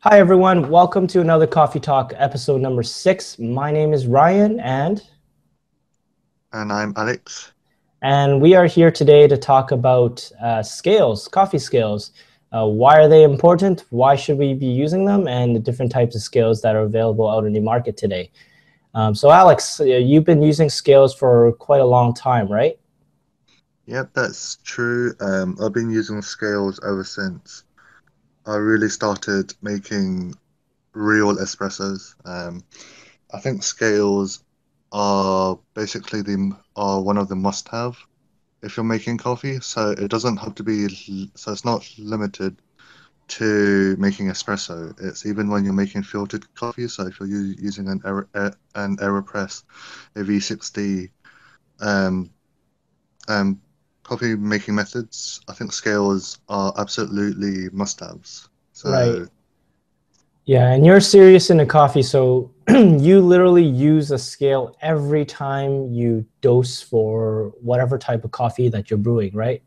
Hi, everyone. Welcome to another Coffee Talk, episode number 6. My name is Ryan, And I'm Alex. and we are here today to talk about scales, coffee scales. Why are they important? Why should we be using them? And the different types of scales that are available out in the market today. So, Alex, you've been using scales for quite a long time, right? Yep, that's true. I've been using scales ever since I really started making real espressos. I think scales are basically are one of the must-have if you're making coffee. So it doesn't have to be, so it's not limited to making espresso. It's even when you're making filtered coffee. So if you're using an AeroPress, a V60, um, um, coffee making methods, I think scales are absolutely must-haves. Right. So Yeah, and you're serious in the coffee, so you literally use a scale every time you dose for whatever type of coffee that you're brewing, right?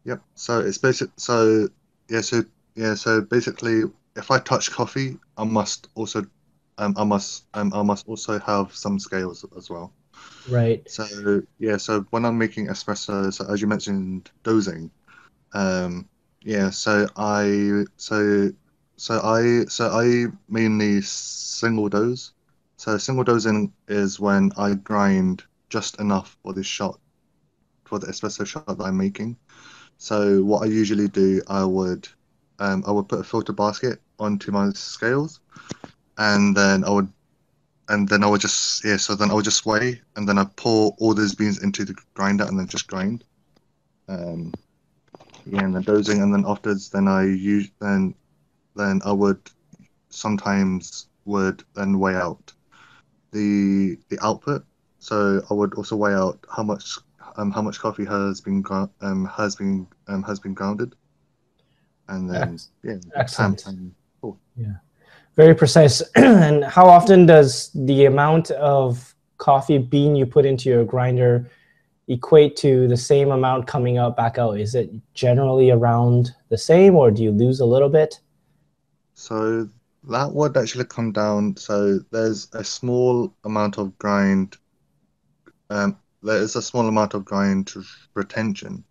yep. So it's basic. So yeah. So yeah. So basically, if I touch coffee, I must also have some scales as well. Right. So yeah. So when I'm making espresso, so as you mentioned, dosing. Um. Yeah. So I mainly single dose. So single dosing is when I grind just enough for this shot, for the espresso shot that I'm making. So what I usually do, I would put a filter basket onto my scales, and then I would just yeah. So then I would just weigh, and then I pour all those beans into the grinder, and then just grind. Um, yeah, and then dosing, and then afterwards, then I would sometimes would then weigh out the output. So I would also weigh out how much coffee has been grounded, and then Ex- yeah, time Excellent. and oh, Yeah. Very precise. And how often does the amount of coffee bean you put into your grinder equate to the same amount coming out back out? Is it generally around the same, or do you lose a little bit? so that would actually come down. So there's a small amount of grind. There is a small amount of grind retention.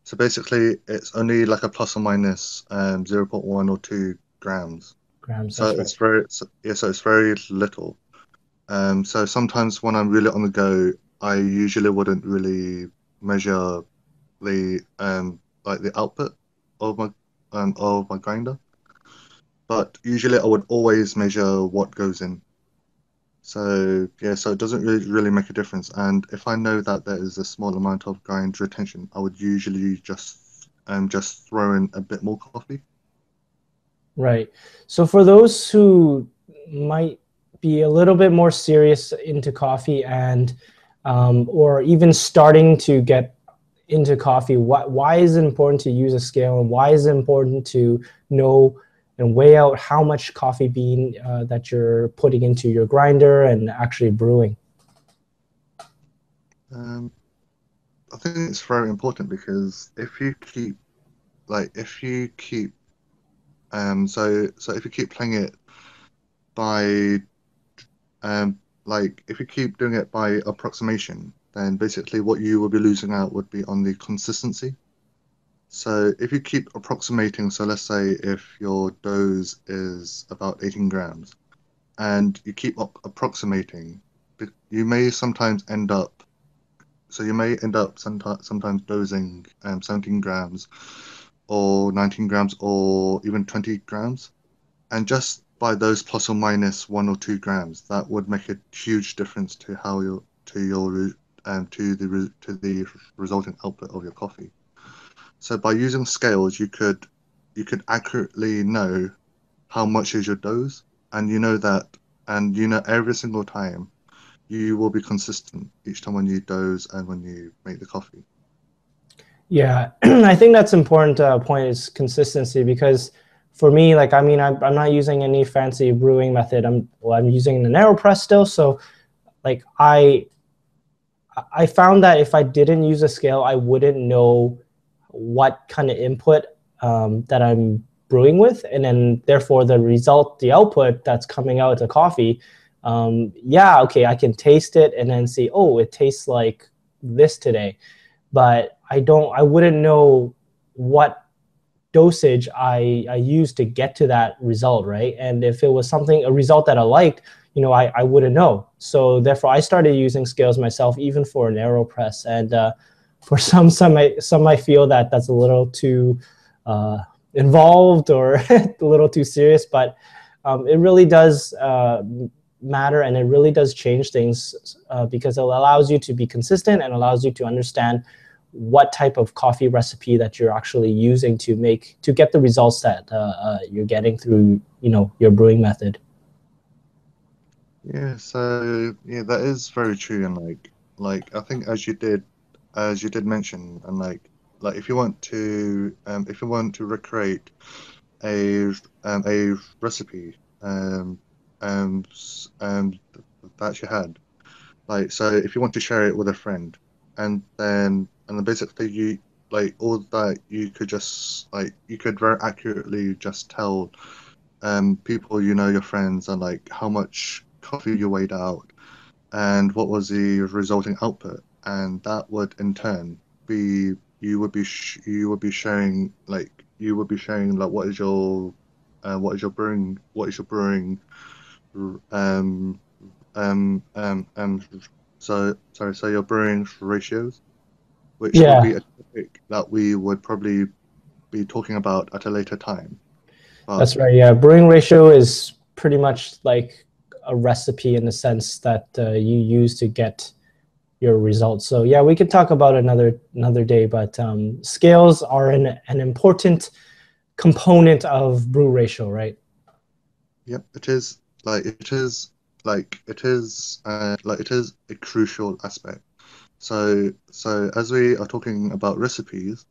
So basically, it's only like a plus or minus 0.1 or 2 grams. Grams, So that's right. it's very so, yeah, so it's very little. So sometimes when I'm really on the go, I usually wouldn't really measure the like the output of my grinder, but usually I would always measure what goes in. So yeah, so it doesn't really make a difference. And if I know that there is a small amount of grind retention, I would usually just throw in a bit more coffee. Right. So for those who might be a little bit more serious into coffee and or even starting to get into coffee, why is it important to use a scale, and why is it important to know and weigh out how much coffee bean that you're putting into your grinder and actually brewing? Um, I think it's very important because if you keep so if you keep playing it by if you keep doing it by approximation, then basically what you will be losing out would be on the consistency. So if you keep approximating, so let's say if your dose is about 18 grams and you keep approximating, you may sometimes end up, so you may end up sometimes dosing 17 grams or 19 grams or even 20 grams. And just by those plus or minus 1 or 2 grams, that would make a huge difference to how your to the resulting output of your coffee. So by using scales, you could accurately know how much is your dose, and you know that, and you know every single time you will be consistent each time when you dose and when you make the coffee. Yeah, I think that's important point is consistency because for me, like, I mean, I'm not using any fancy brewing method. I'm using an AeroPress still. So like I found that if I didn't use a scale, I wouldn't know what kind of input that I'm brewing with, and then therefore the result, the output that's coming out of the coffee, yeah, okay, I can taste it and then see, oh, it tastes like this today, but I wouldn't know what dosage I used to get to that result, right? And if it was something, a result that I liked, I wouldn't know. So therefore, I started using scales myself, even for an AeroPress. And for some might feel that that's a little too involved or a little too serious, but it really does matter, and it really does change things because it allows you to be consistent and allows you to understand what type of coffee recipe that you're actually using to get the results that you're getting through your brewing method. Yeah, so yeah, that is very true, and like I think as you did mention, and like if you want to recreate a a recipe that you had, like, so if you want to share it with a friend, and then basically you like all that, you could just like you could very accurately just tell people, your friends, and like how much coffee you weighed out and what was the resulting output, and that would in turn be you would be sharing like what is your brewing um um um um so your brewing ratios, which would be Yeah, a topic that we would probably be talking about at a later time. But that's right. Yeah, brewing ratio is pretty much like a recipe in the sense that you use to get your results. So yeah, we could talk about another day, but scales are an important component of brew ratio, right? yep, it is it is a crucial aspect. So as we are talking about recipes,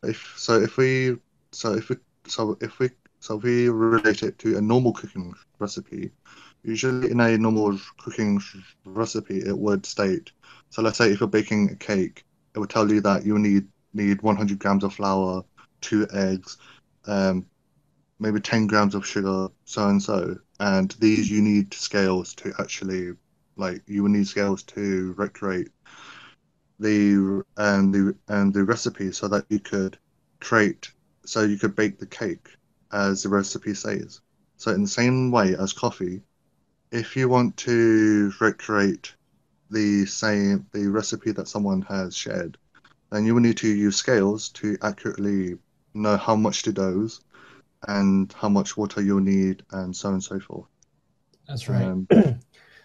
if so if we so if we so if we so if we relate it to a normal cooking recipe, usually in a normal cooking recipe it would state, so let's say if you're baking a cake, it would tell you that you need 100 grams of flour, two eggs, um maybe 10 grams of sugar, so and so. And these you need scales to actually, like, you will need scales to recreate the recipe so that you could create, so you could bake the cake as the recipe says. So in the same way as coffee, if you want to recreate the recipe that someone has shared, then you will need to use scales to accurately know how much to dose and how much water you'll need, and so on and so forth. That's right. Um,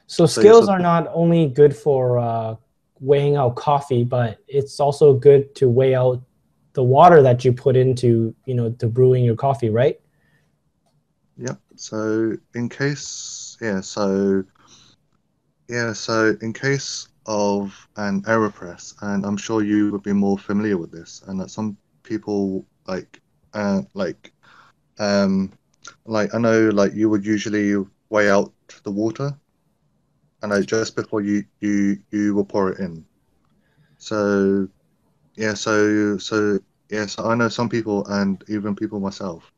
So so yeah, scales are not only good for weighing out coffee, but it's also good to weigh out the water that you put into, to brewing your coffee, right? yeah. So in case of an AeroPress, and I'm sure you would be more familiar with this, and that some people uh, like, um, like I know, like you would usually weigh out the water, and like just before you will pour it in. So Yeah, so I know some people, and even people myself,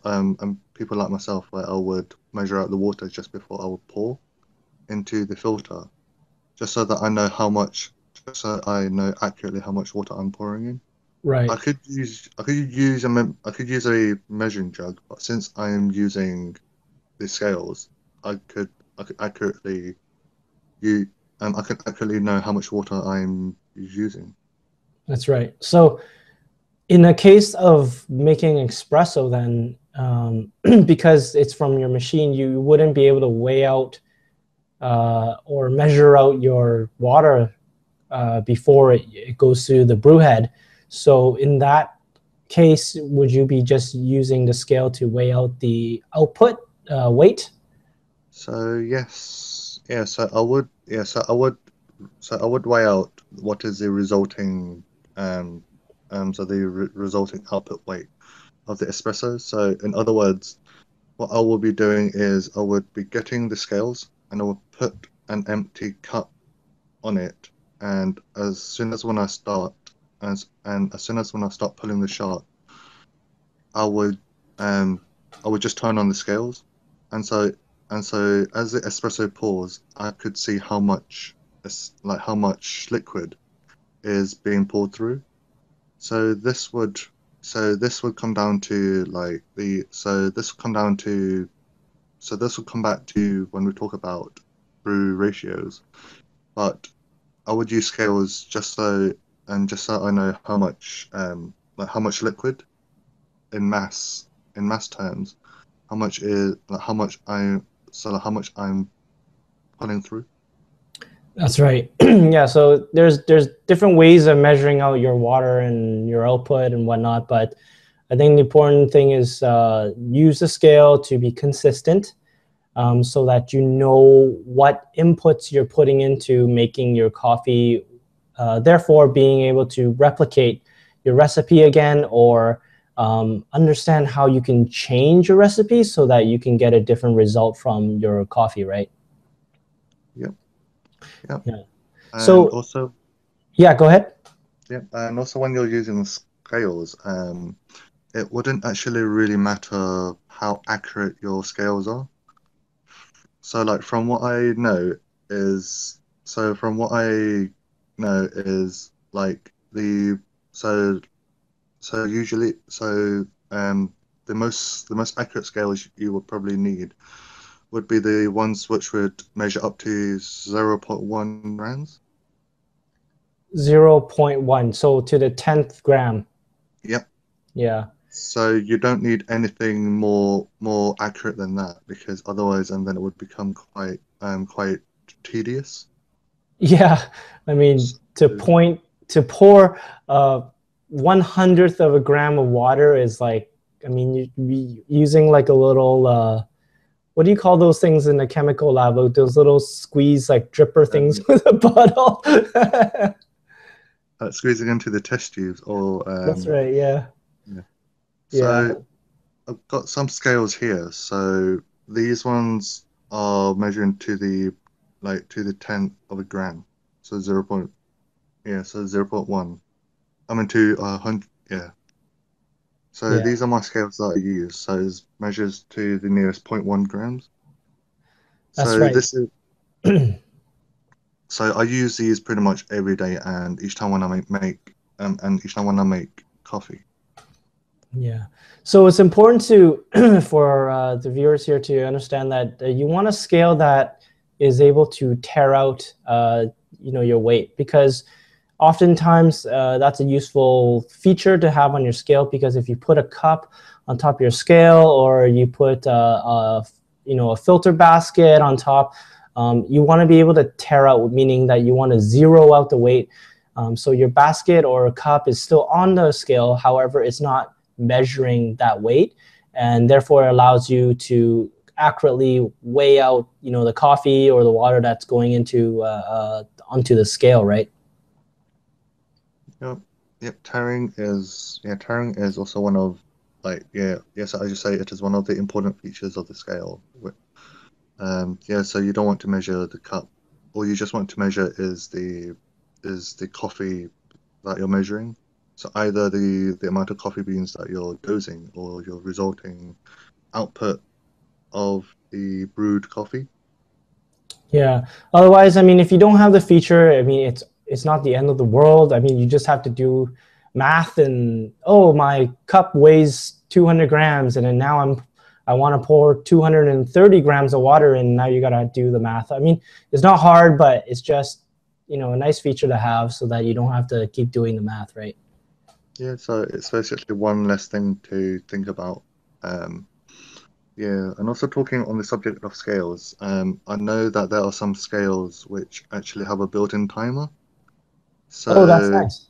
and people like myself, where I would measure out the water just before I would pour into the filter, just so that I know just so I know accurately how much water I'm pouring in. Right. I could use a measuring jug, but since I am using the scales, I could I could accurately you I can accurately know how much water I'm using. That's right. So in a case of making espresso, then because it's from your machine, you wouldn't be able to weigh out or measure out your water before it goes through the brew head. So in that case, would you be just using the scale to weigh out the output weight? So yes, yeah. So I would weigh out what is the resulting, um, the re resulting output weight of the espresso. So in other words, what I will be doing is I would be getting the scales, and I will put an empty cup on it, and as soon as when I start pulling the shot, I would um, I would just turn on the scales, and so as the espresso pours, I could see how much like how much liquid is being poured through. So this would so this would come down to like the so this would come down to so this will come back to when we talk about brew ratios. But I would use scales just so I know how much like how much liquid in mass terms, how much is like how much I so like how much I'm putting through. That's right. Yeah, so there's different ways of measuring out your water and your output and whatnot, but I think the important thing is use the scale to be consistent, so that you know what inputs you're putting into making your coffee, therefore being able to replicate your recipe again, or understand how you can change your recipe so that you can get a different result from your coffee, right? Yep, yep. Yeah. And So also, yeah, go ahead. yep, and also when you're using the scales, it wouldn't actually really matter how accurate your scales are. So like from what I know from what I know is like so usually the most accurate scales you would probably need would be the ones which would measure up to 0.1 grams. 0.1, so to the 10th gram. Yep. Yeah. So you don't need anything more accurate than that because otherwise and then it would become quite tedious. Yeah, I mean, So, to pour 1/100th of a gram of water is like, I mean, you be using like a little what do you call those things in the chemical lab? Like those little squeeze like dripper things um, with a bottle. squeezing into the test tubes or That's right. Yeah. yeah. Yeah. So I've got some scales here. So these ones are measuring to the to the tenth of a gram. So so 0.1. I mean to 100 yeah. So Yeah. these are my scales that I use. So it measures to the nearest zero point 0.1 grams. That's So right. this is so I use these pretty much every day and each time when I make and each time when I make coffee. Yeah. So it's important to for the viewers here to understand that you want a scale that is able to tear out, your weight, because oftentimes that's a useful feature to have on your scale, because if you put a cup on top of your scale, or you put a filter basket on top, you want to be able to tear out, meaning that you want to zero out the weight. So your basket or a cup is still on the scale, however, it's not measuring that weight, and therefore it allows you to accurately weigh out, the coffee or the water that's going into onto the scale, right? Yep. Yep. Tearing is also one of yes, as you say, it is one of the important features of the scale. Yeah, so you don't want to measure the cup. All you just want to measure is the coffee that you're measuring. So either the amount of coffee beans that you're dosing or your resulting output of the brewed coffee. Yeah. Otherwise, I mean, if you don't have the feature, I mean, it's not the end of the world. I mean, you just have to do math, and oh, my cup weighs 200 grams, and then now I want to pour 230 grams of water in. Now you got to do the math. I mean, it's not hard, but it's just, a nice feature to have so that you don't have to keep doing the math, right? Yeah, so it's basically one less thing to think about. Um, Yeah, and also talking on the subject of scales, I know that there are some scales which actually have a built-in timer. Oh, that's So, nice.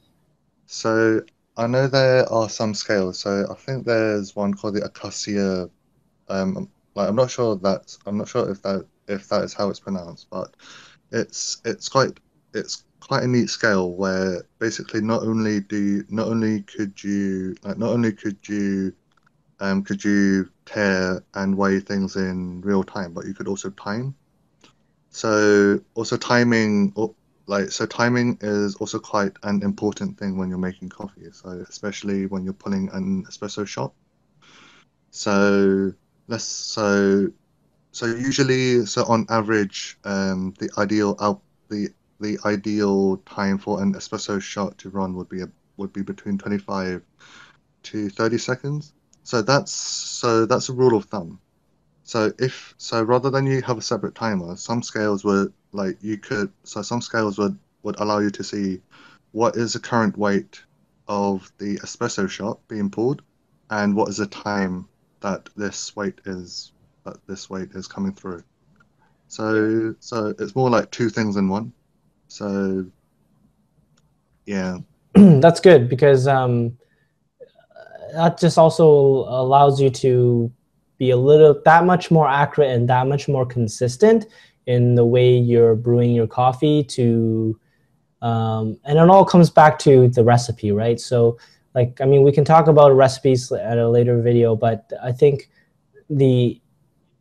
so I know there are some scales. So I think there's one called the Acacia. I'm not sure if that is how it's pronounced, but it's it's quite a neat scale where basically not only could you tear and weigh things in real time, but you could also time. So also timing is also quite an important thing when you're making coffee. So especially when you're pulling an espresso shot. So let's so usually so on average, the ideal time for an espresso shot to run would be between 25 to 30 seconds. So that's a rule of thumb. So rather than you have a separate timer, some scales would like you could so some scales would allow you to see what is the current weight of the espresso shot being poured and what is the time that this weight is coming through. Yeah. So it's more like two things in one. So yeah, That's good because that just also allows you to be a little that much more accurate and that much more consistent in the way you're brewing your coffee to and it all comes back to the recipe, right? So like I mean we can talk about recipes at a later video, but I think the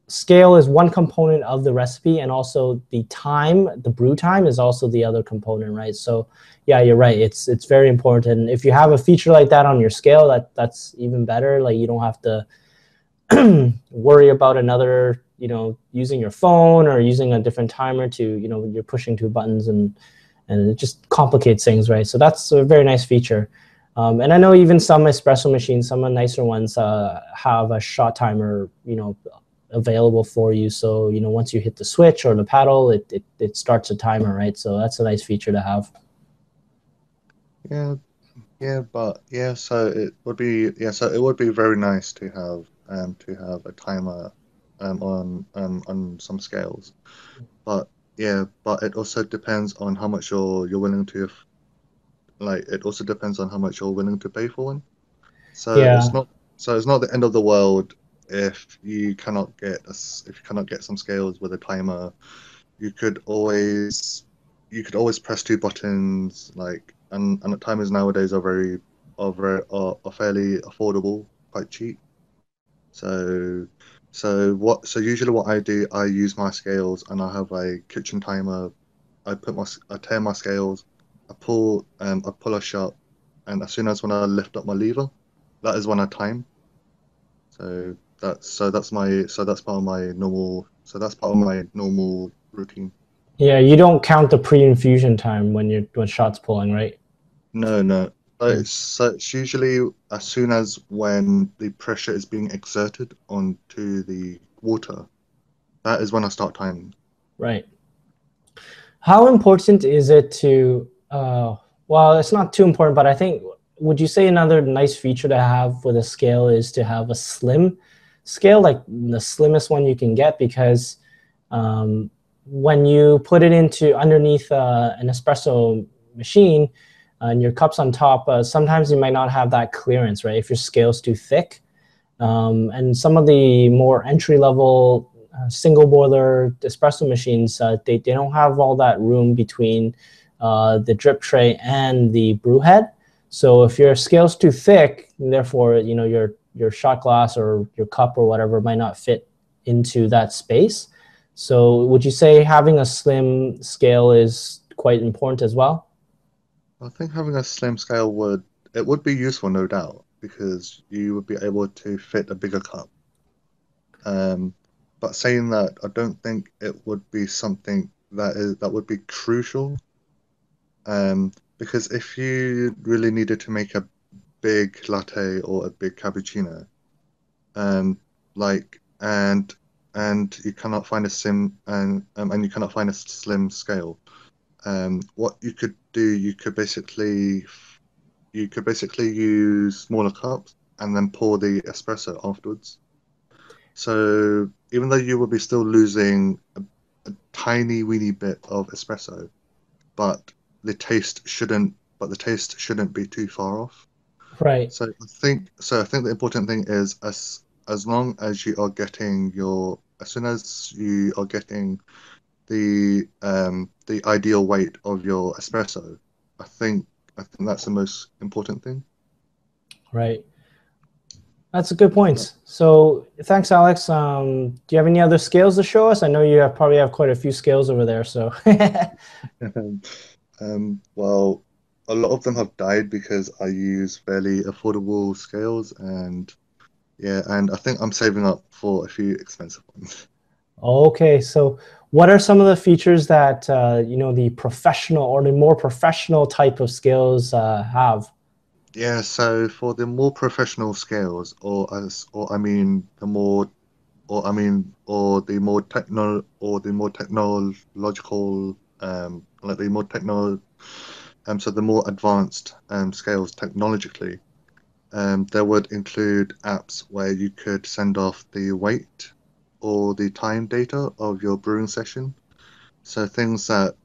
scale is one component of the recipe, and also the time, the brew time, is also the other component, right? So yeah, you're right, it's very important. If you have a feature like that on your scale, that's even better. Like you don't have to worry about another, using your phone or using a different timer to, you're pushing two buttons, and it just complicates things, right? So that's a very nice feature. And I know even some espresso machines, some of the nicer ones, have a shot timer, available for you. So, once you hit the switch or the paddle, it starts a timer, right? So that's a nice feature to have. yeah, but yeah, so it would be very nice to have a timer on some scales. But but it also depends on how much you're willing to like it also depends on how much you're willing to pay for one. So Yeah. it's not the end of the world if if you cannot get some scales with a timer. You could you could always press two buttons and the timers nowadays are fairly affordable, quite cheap. So so usually what I do, I use my scales and I have a kitchen timer. I turn my scales, I pull a shot, and as soon as when I lift up my lever, that is when I time. So that's part of my normal routine. Yeah, you don't count the pre-infusion time when shots pulling, right? No, no. Mm, So it's usually as soon as when the pressure is being exerted onto the water, that is when I start timing. right. How important is it to, well, it's not too important, but I think, would you say another nice feature to have with a scale is to have a slim scale, like the slimmest one you can get? Because um, when you put it into underneath an espresso machine and your cup's on top, sometimes you might not have that clearance, right? If your scale's too thick. And some of the more entry level single boiler espresso machines, they don't have all that room between the drip tray and the brew head. So if your scale's too thick, therefore, your shot glass or your cup or whatever might not fit into that space. So would you say having a slim scale is quite important as well? I think having a slim scale would be useful, no doubt, because you would be able to fit a bigger cup. Um, but saying that, I don't think it would be something that would be crucial. Because if you really needed to make a big latte or a big cappuccino, um, like and you cannot find a sim and you cannot find a slim scale, what you could do, you could basically use smaller cups and then pour the espresso afterwards. So even though you will be still losing a tiny weeny bit of espresso, but the taste shouldn't be too far off. Right. I think the important thing is as long as you are getting as soon as you are getting the ideal weight of your espresso, I think I think that's the most important thing. Right. That's a good point. So thanks, Alex. Do you have any other scales to show us? I know you probably have quite a few scales over there. So Well, a lot of them have died because I use fairly affordable scales, and Yeah, and I think I'm saving up for a few expensive ones. Okay, so what are some of the features that the professional or the more professional type of scales have? Yeah, so for the more professional scales, or I mean the more, or I mean, or the more technological, like the more techno, so the more advanced scales technologically, there would include apps where you could send off the weight or the time data of your brewing session. So things that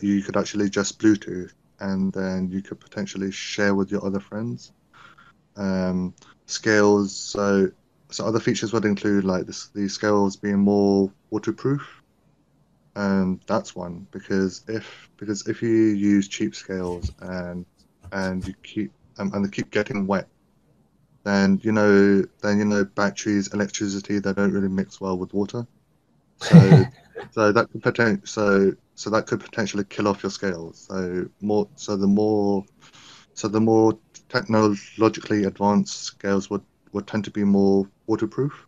you could actually just Bluetooth and then you could potentially share with your other friends. Um, scales. So other features would include like the scales being more waterproof. That's one because if you use cheap scales and you keep and they keep getting wet, then batteries, electricity, they don't really mix well with water. So so that could potentially kill off your scales. So the more technologically advanced scales would tend to be more waterproof.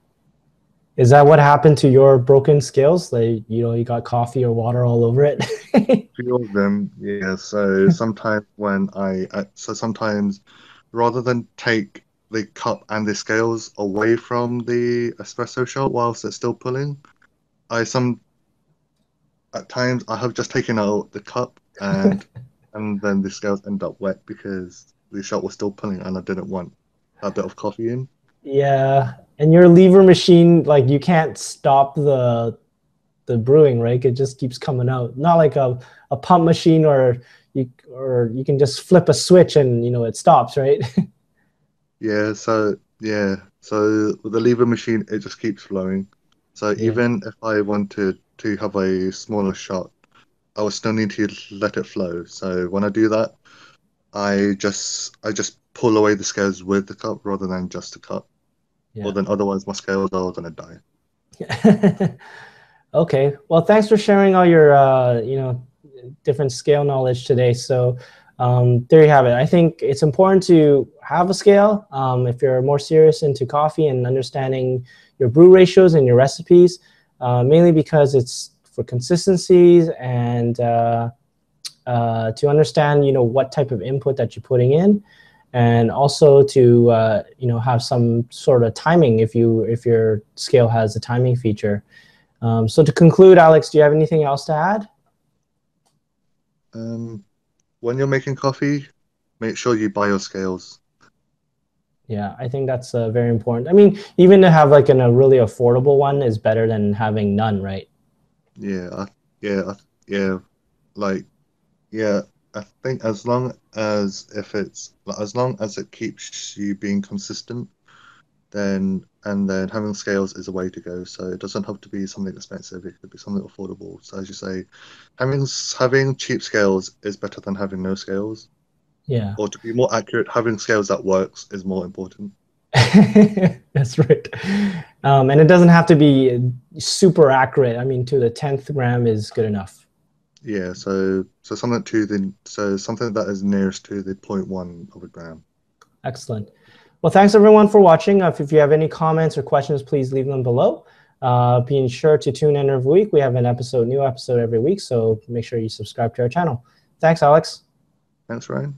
Is that what happened to your broken scales? Like, you got coffee or water all over it? Few of them, yeah. So sometimes rather than take the cup and the scales away from the espresso shot whilst it's still pulling, I some at times I have just taken out the cup and then the scales end up wet because the shot was still pulling and I didn't want that bit of coffee in. Yeah, and your lever machine, like you can't stop the brewing, right? It just keeps coming out. Not like a pump machine or you can just flip a switch and it stops, right? So with the lever machine, it just keeps flowing. So Yeah, even if I wanted to have a smaller shot, I would still need to let it flow. So when I do that, I just pull away the scales with the cup rather than just the cup. Or yeah. then otherwise my scales are gonna die. Okay. Well, thanks for sharing all your different scale knowledge today. So there you have it. I think it's important to have a scale if you're more serious into coffee and understanding your brew ratios and your recipes, mainly because it's for consistencies and to understand what type of input that you're putting in, and also to have some sort of timing if your scale has a timing feature. So to conclude, Alex, do you have anything else to add? Um, when you're making coffee, make sure you buy your scales. Yeah, I think that's very important. I mean, even to have like a really affordable one is better than having none, right? Yeah, yeah, like yeah. I think as long as it keeps you being consistent, then having scales is a way to go. So it doesn't have to be something expensive. It could be something affordable. So as you say, having cheap scales is better than having no scales. Yeah, Or to be more accurate, having scales that works is more important. that's right. And it doesn't have to be super accurate. I mean, to the 10th gram is good enough. Yeah, so something that is nearest to the point 0.1 of a gram. Excellent. Well, thanks everyone for watching. If you have any comments or questions, please leave them below. Be sure to tune in every week. We have new episode every week, so make sure you subscribe to our channel. Thanks, Alex. Thanks, Ryan.